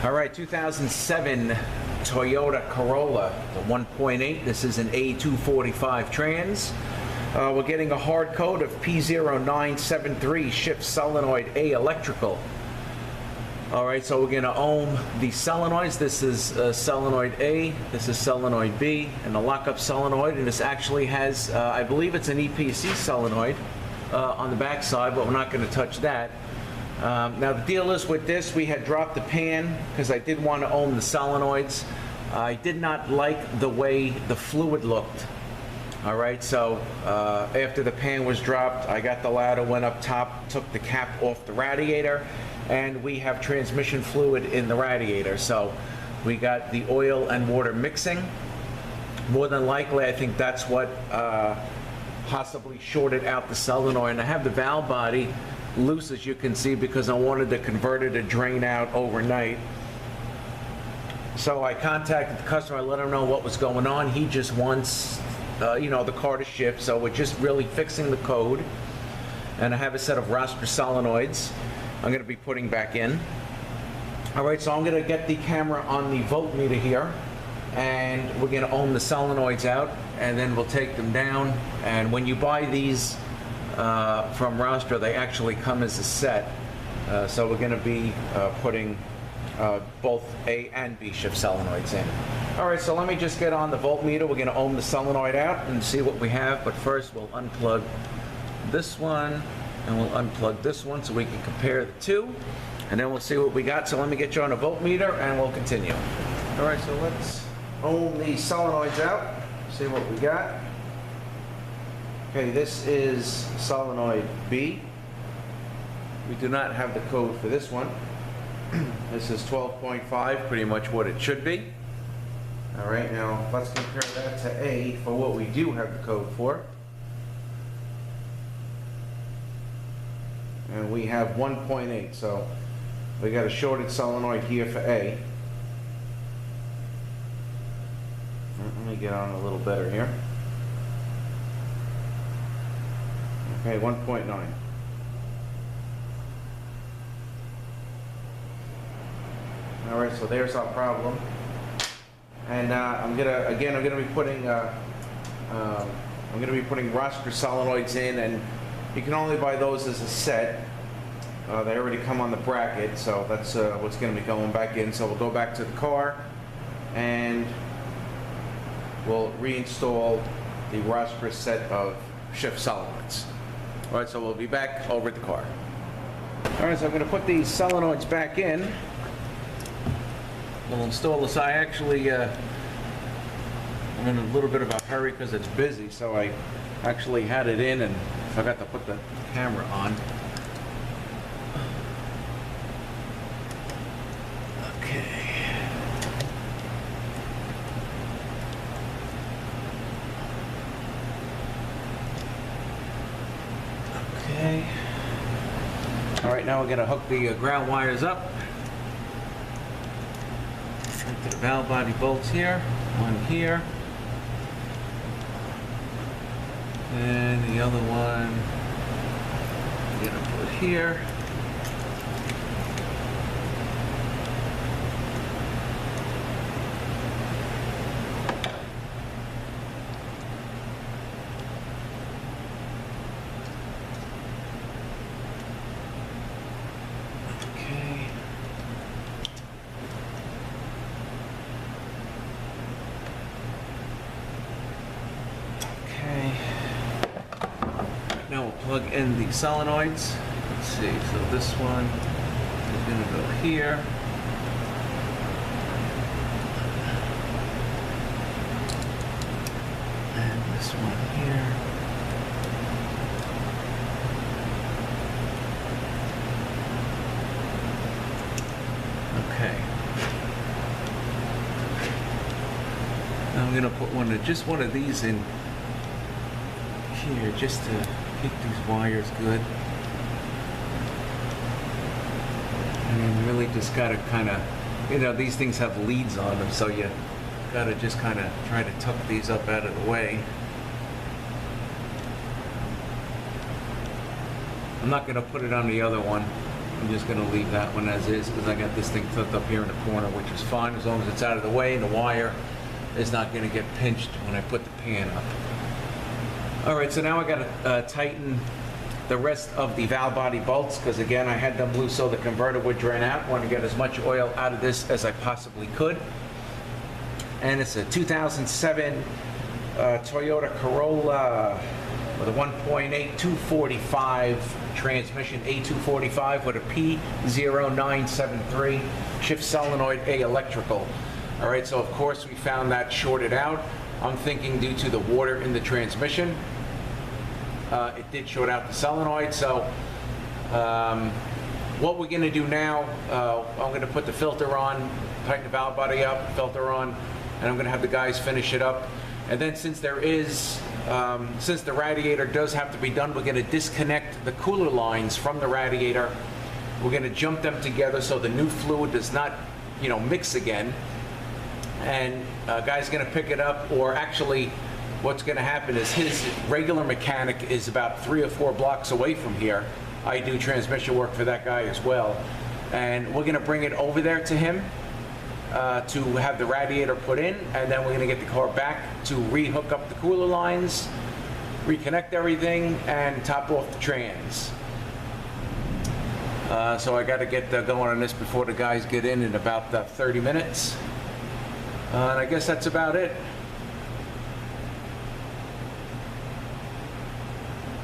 All right, 2007 Toyota Corolla, the 1.8. This is an A245 trans. We're getting a hard code of P0973, shift solenoid A electrical. All right, so we're going to ohm the solenoids. This is solenoid A, this is solenoid B, and the lockup solenoid. And this actually has, I believe it's an EPC solenoid on the back side, but we're not going to touch that. Now the deal is with this, we had dropped the pan because I did want to ohm the solenoids. I did not like the way the fluid looked. All right, so after the pan was dropped, I got the ladder, went up top, took the cap off the radiator, and we have transmission fluid in the radiator. So we got the oil and water mixing. More than likely, I think that's what possibly shorted out the solenoid. And I have the valve body loose, as you can see, because I wanted the converter to drain out overnight. So I contacted the customer, I let him know what was going on. He just wants the car to shift, so we're just really fixing the code. And I have a set of Rosper solenoids I'm going to be putting back in. All right, so I'm going to get the camera on the voltmeter here, and we're going to ohm the solenoids out, and then we'll take them down. And when you buy these from Rosper, they actually come as a set. So we're going to be putting both A and B shift solenoids in. All right, so let me just get on the voltmeter. We're going to ohm the solenoid out and see what we have. But first, we'll unplug this one, and we'll unplug this one so we can compare the two. And then we'll see what we got. So let me get you on a voltmeter, and we'll continue. All right, so let's ohm the solenoids out, see what we got. Okay, this is solenoid B. We do not have the code for this one. This is 12.5, pretty much what it should be. All right, now let's compare that to A for what we do have the code for. And we have 1.8, so we got a shorted solenoid here for A. Let me get on a little better here. Okay, 1.9. All right, so there's our problem. And I'm gonna be putting Rosper solenoids in, and you can only buy those as a set. They already come on the bracket, so that's what's going to be going back in. So we'll go back to the car, and we'll reinstall the Rosper set of shift solenoids. All right, so we'll be back over at the car. All right, so I'm going to put these solenoids back in. We'll install this. I actually, I'm in a little bit of a hurry because it's busy, so I actually had it in and forgot to put the camera on. Okay. Okay. All right, now we're going to hook the ground wires up. To the valve body bolts here, one here, and the other one I'm gonna put here. Now we'll plug in the solenoids. Let's see, so this one is going to go here. And this one here. Okay. Now I'm going to put just one of these in here just to keep these wires good. And you really just gotta kind of, these things have leads on them, so you gotta just kind of try to tuck these up out of the way. I'm not gonna put it on the other one. I'm just going to leave that one as is because I got this thing flipped up here in the corner, which is fine as long as it's out of the way and the wire is not going to get pinched when I put the pan up. All right, so now I got to tighten the rest of the valve body bolts because again I had them loose so the converter would drain out. I want to get as much oil out of this as I possibly could. And it's a 2007 Toyota Corolla with a 1.8 245 transmission, A245 with a P0973 shift solenoid A electrical. All right, so of course we found that shorted out. I'm thinking due to the water in the transmission. It did short out the solenoid, so what we're going to do now, I'm going to put the filter on, tighten the valve body up, filter on, and I'm going to have the guys finish it up. And then since there is, since the radiator does have to be done, we're going to disconnect the cooler lines from the radiator. We're going to jump them together so the new fluid does not, you know, mix again. And guy's going to pick it up, or actually what's going to happen is his regular mechanic is about 3 or 4 blocks away from here. I do transmission work for that guy as well. And we're going to bring it over there to him to have the radiator put in, and then we're going to get the car back to re-hook up the cooler lines, reconnect everything, and top off the trans. So I got to get going on this before the guys get in about 30 minutes. And I guess that's about it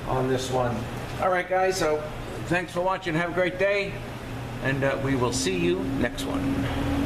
on this one. All right, guys, so thanks for watching. Have a great day, and we will see you next one.